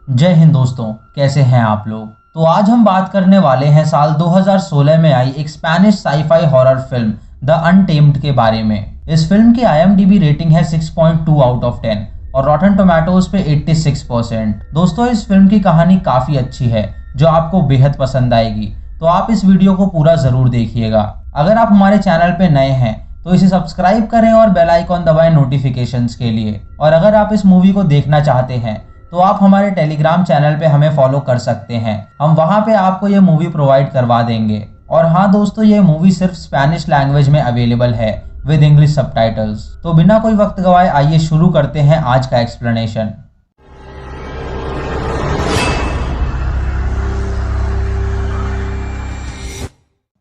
जय हिंद दोस्तों, कैसे हैं आप लोग। तो आज हम बात करने वाले हैं साल 2016 में आई एक Spanish sci fi horror film the untamed के बारे में। इस फिल्म की IMDb रेटिंग है 6.2 आउट ऑफ 10 और रॉटन टोमेटोज पे 86%। दोस्तों, इस फिल्म की कहानी काफी अच्छी है जो आपको बेहद पसंद आएगी, तो आप इस वीडियो को पूरा जरूर देखिएगा। अगर आप हमारे चैनल पे नए हैं तो इसे सब्सक्राइब करें और बेल आइकॉन दबाएं नोटिफिकेशंस के लिए। और अगर आप इस मूवी को देखना चाहते हैं तो आप हमारे टेलीग्राम चैनल पे हमें फॉलो कर सकते हैं। हम वहां पे आपको ये मूवी प्रोवाइड करवा देंगे। और हाँ दोस्तों, ये मूवी सिर्फ स्पेनिश लैंग्वेज में अवेलेबल है विद इंग्लिश सबटाइटल्स। तो बिना कोई वक्त गवाए आइए शुरू करते हैं आज का एक्सप्लेनेशन।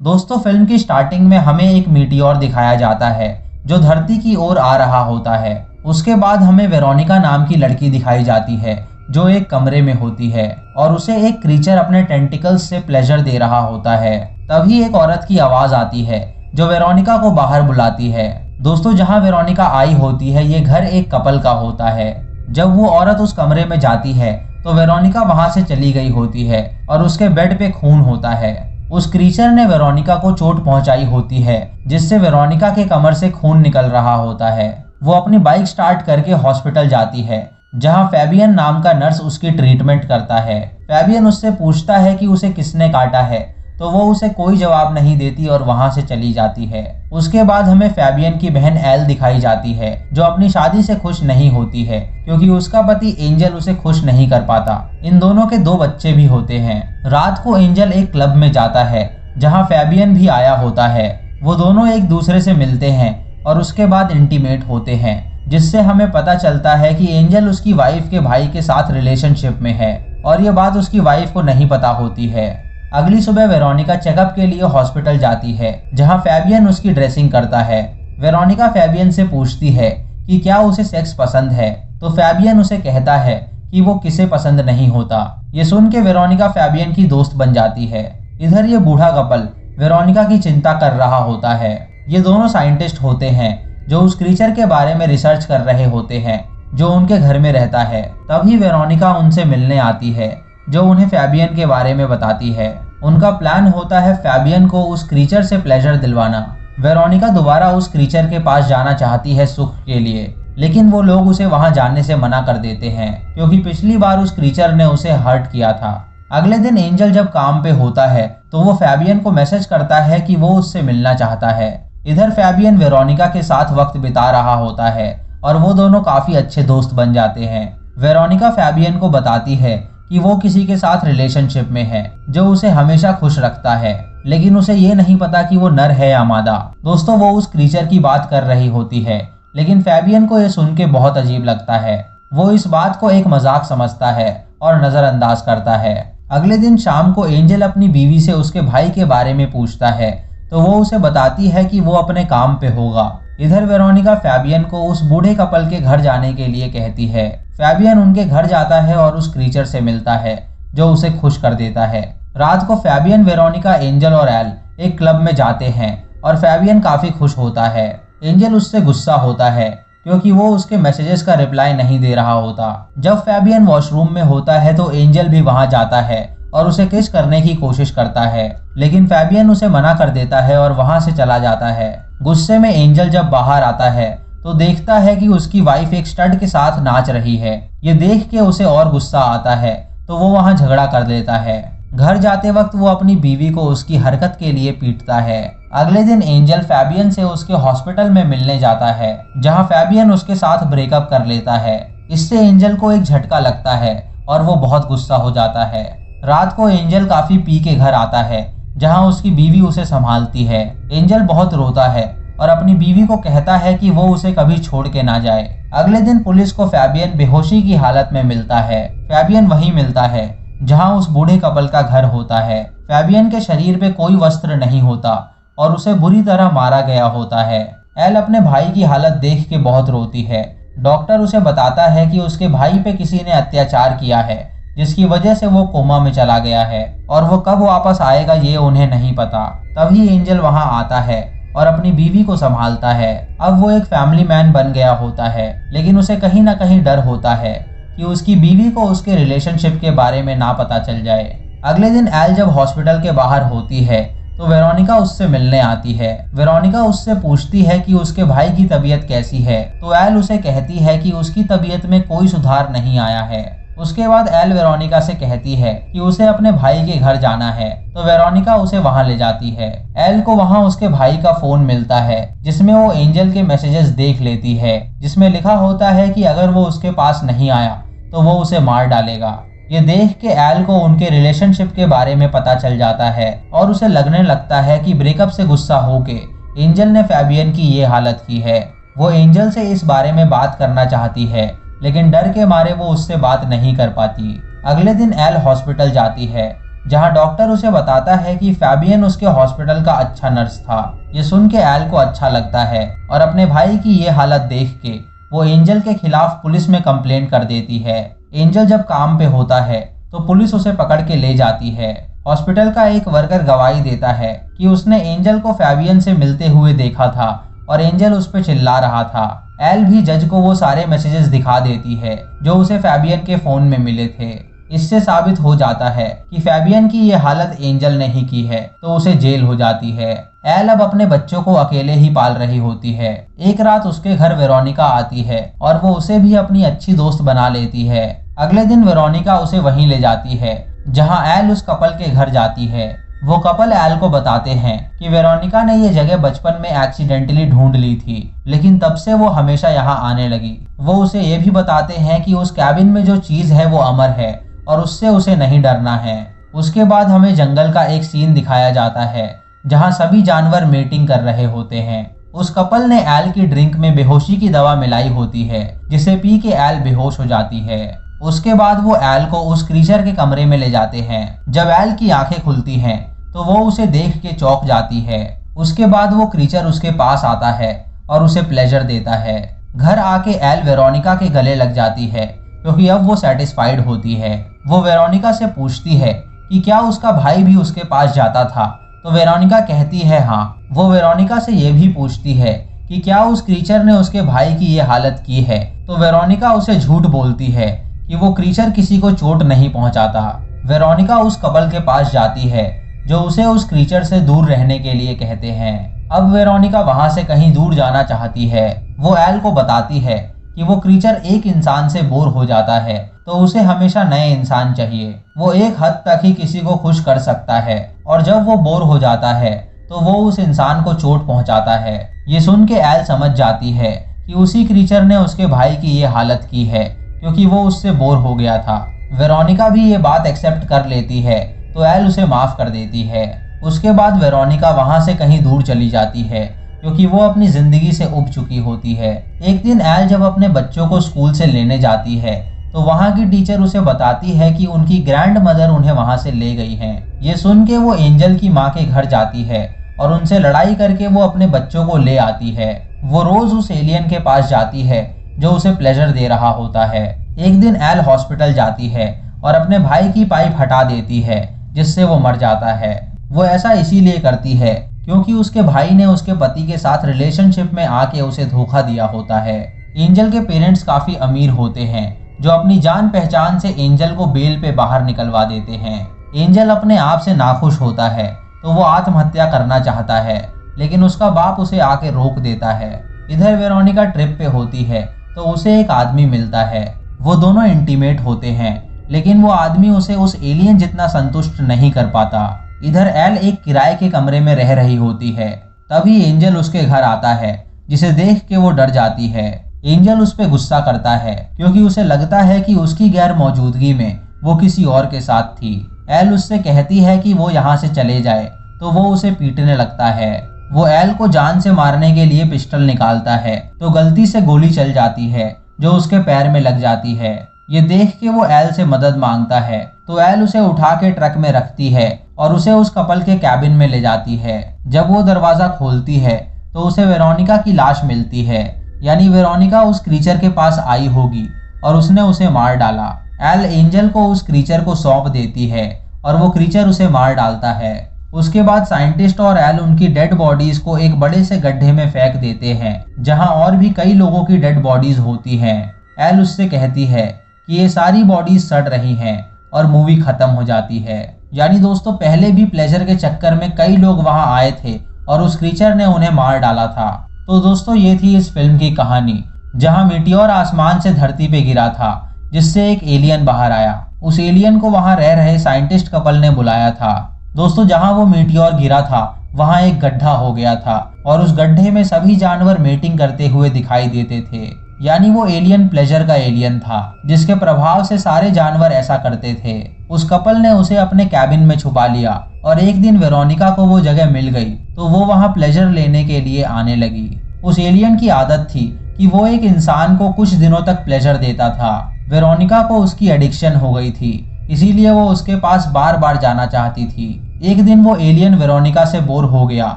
दोस्तों, फिल्म की स्टार्टिंग में हमें एक मीटियोर दिखाया जाता है जो धरती की ओर आ रहा होता है। उसके बाद हमें वेरोनिका नाम की लड़की दिखाई जाती है जो एक कमरे में होती है और उसे एक क्रीचर अपने टेंटिकल्स से प्लेजर दे रहा होता है। तभी एक औरत की आवाज आती है जो वेरोनिका को बाहर बुलाती है। दोस्तों, जहां वेरोनिका आई होती है ये घर एक कपल का होता है। जब वो औरत उस कमरे में जाती है तो वेरोनिका वहां से चली गई होती है और उसके बेड पे खून होता है। उस क्रीचर ने वेरोनिका को चोट पहुंचाई होती है जिससे वेरोनिका के कमर से खून निकल रहा होता है। वो अपनी बाइक स्टार्ट करके हॉस्पिटल जाती है जहां फैबियन नाम का नर्स उसकी ट्रीटमेंट करता है। फैबियन उससे पूछता है कि उसे किसने काटा है, तो वो उसे कोई जवाब नहीं देती और वहां से चली जाती है। उसके बाद हमें फैबियन की बहन एल दिखाई जाती है जो अपनी शादी से खुश नहीं होती है क्योंकि उसका पति एंजल उसे खुश नहीं कर पाता। इन दोनों के 2 बच्चे भी होते हैं। रात को एंजल एक क्लब में जाता है जहां फैबियन भी आया होता है। वो दोनों एक दूसरे से मिलते हैं और उसके बाद इंटीमेट होते हैं, जिससे हमें पता चलता है कि एंजल उसकी वाइफ के भाई के साथ रिलेशनशिप में है और ये बात उसकी वाइफ को नहीं पता होती है। अगली सुबह वेरोनिका चेकअप के लिए हॉस्पिटल जाती है जहां फैबियन उसकी ड्रेसिंग करता है। वेरोनिका फैबियन से पूछती है कि क्या उसे सेक्स पसंद है, तो फैबियन उसे कहता है कि वो किसे पसंद नहीं होता। ये सुन के वेरोनिका फैबियन की दोस्त बन जाती है। इधर ये बूढ़ा कपल वेरोनिका की चिंता कर रहा होता है। ये दोनों साइंटिस्ट होते हैं जो उस क्रीचर के बारे में रिसर्च कर रहे होते हैं जो उनके घर में रहता है। तभी वेरोनिका उनसे मिलने आती है जो उन्हें फैबियन के बारे में बताती है। उनका प्लान होता है फैबियन को उस क्रीचर से प्लेजर दिलवाना। वेरोनिका दोबारा उस क्रीचर के पास जाना चाहती है सुख के लिए, लेकिन वो लोग उसे वहां जाने से मना कर देते हैं क्योंकि पिछली बार उस क्रीचर ने उसे हर्ट किया था। अगले दिन एंजल जब काम पे होता है तो वो फैबियन को मैसेज करता है कि वो उससे मिलना चाहता है। इधर फैबियन वेरोनिका के साथ वक्त बिता रहा होता है और वो दोनों काफी अच्छे दोस्त बन जाते हैं। वेरोनिका फैबियन को बताती है कि वो किसी के साथ रिलेशनशिप में है जो उसे हमेशा खुश रखता है, लेकिन उसे ये नहीं पता कि वो नर है या मादा। दोस्तों, वो उस क्रीचर की बात कर रही होती है, लेकिन फैबियन को ये सुन के बहुत अजीब लगता है। वो इस बात को एक मजाक समझता है और नजरअंदाज करता है। अगले दिन शाम को एंजल अपनी बीवी से उसके भाई के बारे में पूछता है तो वो उसे बताती है कि वो अपने काम पे होगा। इधर वेरोनिका फैबियन को उस बूढ़े कपल के घर जाने के लिए कहती है। फैबियन उनके घर जाता है और उस क्रीचर से मिलता है जो उसे खुश कर देता है। रात को फैबियन, वेरोनिका, एंजल और एल एक क्लब में जाते हैं और फैबियन काफी खुश होता है। एंजल उससे गुस्सा होता है क्योंकि वो उसके मैसेजेस का रिप्लाई नहीं दे रहा होता। जब फैबियन वॉशरूम में होता है तो एंजल भी वहां जाता है और उसे किस करने की कोशिश करता है, लेकिन फैबियन उसे मना कर देता है और वहां से चला जाता है। गुस्से में एंजल जब बाहर आता है तो देखता है कि उसकी वाइफ एक स्टड के साथ नाच रही है। ये देख के उसे और गुस्सा आता है तो वो वहां झगड़ा कर लेता है। घर जाते वक्त वो अपनी बीवी को उसकी हरकत के लिए पीटता है। अगले दिन एंजल फैबियन से उसके हॉस्पिटल में मिलने जाता है जहां फैबियन उसके साथ ब्रेकअप कर लेता है। इससे एंजल को एक झटका लगता है और वो बहुत गुस्सा हो जाता है। रात को एंजल काफी पी के घर आता है जहां उसकी बीवी उसे संभालती है। एंजल बहुत रोता है और अपनी बीवी को कहता है कि वो उसे कभी छोड़ के ना जाए। अगले दिन पुलिस को फैबियन बेहोशी की हालत में मिलता है। फैबियन वहीं मिलता है जहां उस बूढ़े कपल का घर होता है। फैबियन के शरीर पे कोई वस्त्र नहीं होता और उसे बुरी तरह मारा गया होता है। एल अपने भाई की हालत देख के बहुत रोती है। डॉक्टर उसे बताता है कि उसके भाई पे किसी ने अत्याचार किया है जिसकी वजह से वो कोमा में चला गया है और वो कब वापस आएगा ये उन्हें नहीं पता। तभी एंजल वहां आता है और अपनी बीवी को संभालता है। अब वो एक फैमिली मैन बन गया होता है, लेकिन उसे कहीं ना कहीं डर होता है कि उसकी बीवी को उसके रिलेशनशिप के बारे में ना पता चल जाए। अगले दिन एल जब हॉस्पिटल के बाहर होती है तो वेरोनिका उससे मिलने आती है। वेरोनिका उससे पूछती है कि उसके भाई की तबीयत कैसी है, तो एल उसे कहती है कि उसकी तबीयत में कोई सुधार नहीं आया है। उसके बाद एल वेरोनिका से कहती है कि उसे अपने भाई के घर जाना है, तो वेरोनिका उसे वहां ले जाती है। एल को वहां उसके भाई का फोन मिलता है जिसमें वो एंजल के मैसेजेस देख लेती है, जिसमें लिखा होता है कि अगर वो उसके पास नहीं आया तो वो उसे मार डालेगा। ये देख के एल को उनके रिलेशनशिप के बारे में पता चल जाता है और उसे लगने लगता है कि ब्रेकअप से गुस्सा होके एंजल ने फैबियन की ये हालत की है। वो एंजल से इस बारे में बात करना चाहती है, लेकिन डर के मारे वो उससे बात नहीं कर पाती। अगले दिन एल हॉस्पिटल जाती है, जहां डॉक्टर उसे बताता है कि फैबियन उसके हॉस्पिटल का अच्छा नर्स था। ये सुन के एल को अच्छा लगता है और अपने भाई की ये हालत देख के वो एंजल के खिलाफ पुलिस में कंप्लेंट कर देती है। एंजल जब काम पे होता है तो पुलिस उसे पकड़ के ले जाती है। हॉस्पिटल का एक वर्कर गवाही देता है कि उसने एंजल को फैबियन से मिलते हुए देखा था और एंजल उस पर चिल्ला रहा था। एल भी जज को वो सारे मैसेजेस दिखा देती है जो उसे फैबियन के फोन में मिले थे। इससे साबित हो जाता है कि फैबियन की ये हालत एंजल ने ही की है, तो उसे जेल हो जाती है। एल अब अपने बच्चों को अकेले ही पाल रही होती है। एक रात उसके घर वेरोनिका आती है और वो उसे भी अपनी अच्छी दोस्त बना लेती है। अगले दिन वेरोनिका उसे वहीं ले जाती है जहां एल उस कपल के घर जाती है। वो कपल एल को बताते हैं कि वेरोनिका ने ये जगह बचपन में एक्सीडेंटली ढूंढ ली थी, लेकिन तब से वो हमेशा यहाँ आने लगी। वो उसे ये भी बताते हैं कि उस कैबिन में जो चीज है वो अमर है और उससे उसे नहीं डरना है। उसके बाद हमें जंगल का एक सीन दिखाया जाता है जहाँ सभी जानवर मेटिंग कर रहे होते हैं। उस कपल ने एल की ड्रिंक में बेहोशी की दवा मिलाई होती है, जिसे पी के एल बेहोश हो जाती है। उसके बाद वो एल को उस क्रीचर के कमरे में ले जाते हैं। जब एल की आंखें खुलती हैं तो वो उसे देख के चौंक जाती है। उसके बाद वो क्रीचर उसके पास आता है और उसे प्लेजर देता है। घर आके एल वेरोनिका के गले लग जाती है क्योंकि अब वो सेटिस्फाइड होती है। वो वेरोनिका से पूछती है कि क्या उसका भाई भी उसके पास जाता था, तो वेरोनिका कहती है हाँ। वो वेरोनिका से ये भी पूछती है कि क्या उस क्रीचर ने उसके भाई की ये हालत की है, तो वेरोनिका उसे झूठ बोलती है कि वो क्रीचर किसी को चोट नहीं पहुंचाता। वेरोनिका उस कपल के पास जाती है जो उसे उस क्रीचर से दूर रहने के लिए कहते हैं। अब वेरोनिका वहां से कहीं दूर जाना चाहती है। वो एल को बताती है कि वो क्रीचर एक इंसान से बोर हो जाता है, तो उसे हमेशा नए इंसान चाहिए। वो एक हद तक ही किसी को खुश कर सकता है और जब वो बोर हो जाता है तो वो उस इंसान को चोट पहुंचाता है। ये सुन के एल समझ जाती है कि उसी क्रीचर ने उसके भाई की ये हालत की है क्योंकि वो उससे बोर हो गया था। वेरोनिका भी ये बात एक्सेप्ट कर लेती है, तो एल उसे माफ कर देती है। उसके बाद वेरोनिका वहां से कहीं दूर चली जाती है क्योंकि वो अपनी जिंदगी से उब चुकी होती है। एक दिन एल जब अपने बच्चों को स्कूल से लेने जाती है तो वहां की टीचर उसे बताती है कि उनकी ग्रैंड मदर उन्हें वहां से ले गई हैं। ये सुन के वो एंजल की माँ के घर जाती है और उनसे लड़ाई करके वो अपने बच्चों को ले आती है। वो रोज उस एलियन के पास जाती है जो उसे प्लेजर दे रहा होता है। एक दिन एल हॉस्पिटल जाती है और अपने भाई की पाइप हटा देती है जिससे वो मर जाता है। वो ऐसा इसीलिए करती है क्योंकि उसके भाई ने उसके पति के साथ रिलेशनशिप में आके उसे धोखा दिया होता है। एंजल के पेरेंट्स काफी अमीर होते हैं जो अपनी जान पहचान से एंजल को बेल पे बाहर निकलवा देते हैं। एंजल अपने आप से नाखुश होता है तो वो आत्महत्या करना चाहता है, लेकिन उसका बाप उसे आके रोक देता है। इधर वेरोनिका ट्रिप पे होती है तो उसे एक आदमी मिलता है। वो दोनों इंटीमेट होते हैं, लेकिन वो आदमी उसे उस एलियन जितना संतुष्ट नहीं कर पाता। इधर एल एक किराए के कमरे में रह रही होती है। तभी एंजल उसके घर आता है, जिसे देख के वो डर जाती है। एंजल उस पर गुस्सा करता है क्योंकि उसे लगता है कि उसकी गैर मौजूदगी में वो किसी और के साथ थी। एल उससे कहती है कि वो यहाँ से चले जाए, तो वो उसे पीटने लगता है। वो एल को जान से मारने के लिए पिस्टल निकालता है तो गलती से गोली चल जाती है जो उसके पैर में लग जाती है। ये देख के वो एल से मदद मांगता है तो एल उसे उठा के ट्रक में रखती है और उसे उस कपल के कैबिन में ले जाती है। जब वो दरवाजा खोलती है तो उसे वेरोनिका की लाश मिलती है, यानी वेरोनिका उस क्रीचर के पास आई होगी और उसने उसे मार डाला। एल एंजल को उस क्रीचर को सौंप देती है और वो क्रीचर उसे मार डालता है। उसके बाद साइंटिस्ट और एल उनकी डेड बॉडीज को एक बड़े से गड्ढे में फेंक देते हैं जहां और भी कई लोगों की डेड बॉडीज होती हैं। एल उससे कहती है कि ये सारी बॉडीज सड़ रही हैं और मूवी खत्म हो जाती है। यानी दोस्तों पहले भी प्लेजर के चक्कर में कई लोग वहां आए थे और उस क्रीचर ने उन्हें मार डाला था। तो दोस्तों ये थी इस फिल्म की कहानी, जहां मीटियोर आसमान से धरती पे गिरा था, जिससे एक एलियन बाहर आया। उस एलियन को वहां रह रहे साइंटिस्ट कपल ने बुलाया था। दोस्तों जहां वो मीटियोर गिरा था वहां एक गड्ढा हो गया था और उस गड्ढे में सभी जानवर मेटिंग करते हुए दिखाई देते थे। यानी वो एलियन प्लेजर का एलियन था, जिसके प्रभाव से सारे जानवर ऐसा करते थे। उस कपल ने उसे अपने कैबिन में छुपा लिया और एक दिन वेरोनिका को वो जगह मिल गई तो वो वहां प्लेजर लेने के लिए आने लगी। उस एलियन की आदत थी कि वो एक इंसान को कुछ दिनों तक प्लेजर देता था। वेरोनिका को उसकी एडिक्शन हो गई थी, इसीलिए वो उसके पास बार बार जाना चाहती थी। एक दिन वो एलियन वेरोनिका से बोर हो गया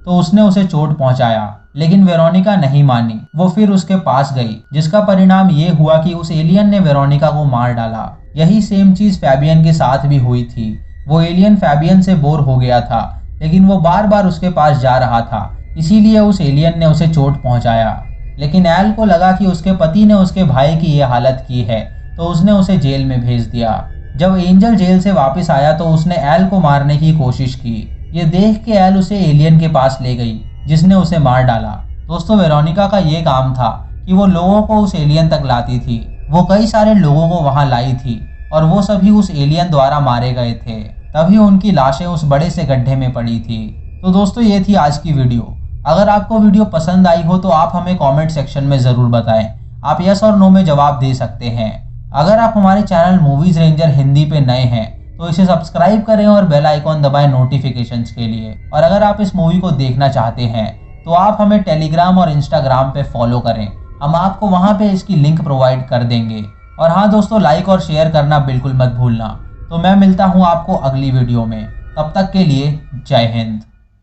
तो उसने उसे चोट पहुंचाया, लेकिन वेरोनिका नहीं मानी। वो फिर उसके पास गई, जिसका परिणाम ये हुआ कि उस एलियन ने वेरोनिका को मार डाला। यही सेम चीज फैबियन के साथ भी हुई थी। वो एलियन फैबियन से बोर हो गया था, लेकिन वो बार बार उसके पास जा रहा था, इसीलिए उस एलियन ने उसे चोट पहुंचाया। लेकिन एल को लगा कि उसके पति ने उसके भाई की ये हालत की है, तो उसने उसे जेल में भेज दिया। जब एंजल जेल से वापस आया तो उसने एल को मारने की कोशिश की। ये देख के एल उसे एलियन के पास ले गई, जिसने उसे मार डाला। दोस्तों वेरोनिका का ये काम था कि वो लोगों को उस एलियन तक लाती थी। वो कई सारे लोगों को वहां लाई थी और वो सभी उस एलियन द्वारा मारे गए थे। तभी उनकी लाशें उस बड़े से गड्ढे में पड़ी थी। तो दोस्तों ये थी आज की वीडियो। अगर आपको वीडियो पसंद आई हो तो आप हमें कमेंट सेक्शन में ज़रूर बताएं। आप यस और नो में जवाब दे सकते हैं। अगर आप हमारे चैनल मूवीज रेंजर हिंदी पे नए हैं तो इसे सब्सक्राइब करें और बेल आइकॉन दबाएं नोटिफिकेशंस के लिए। और अगर आप इस मूवी को देखना चाहते हैं तो आप हमें टेलीग्राम और इंस्टाग्राम पे फॉलो करें, हम आपको वहां पे इसकी लिंक प्रोवाइड कर देंगे। और हाँ दोस्तों, लाइक और शेयर करना बिल्कुल मत भूलना। तो मैं मिलता हूँ आपको अगली वीडियो में, तब तक के लिए जय हिंद।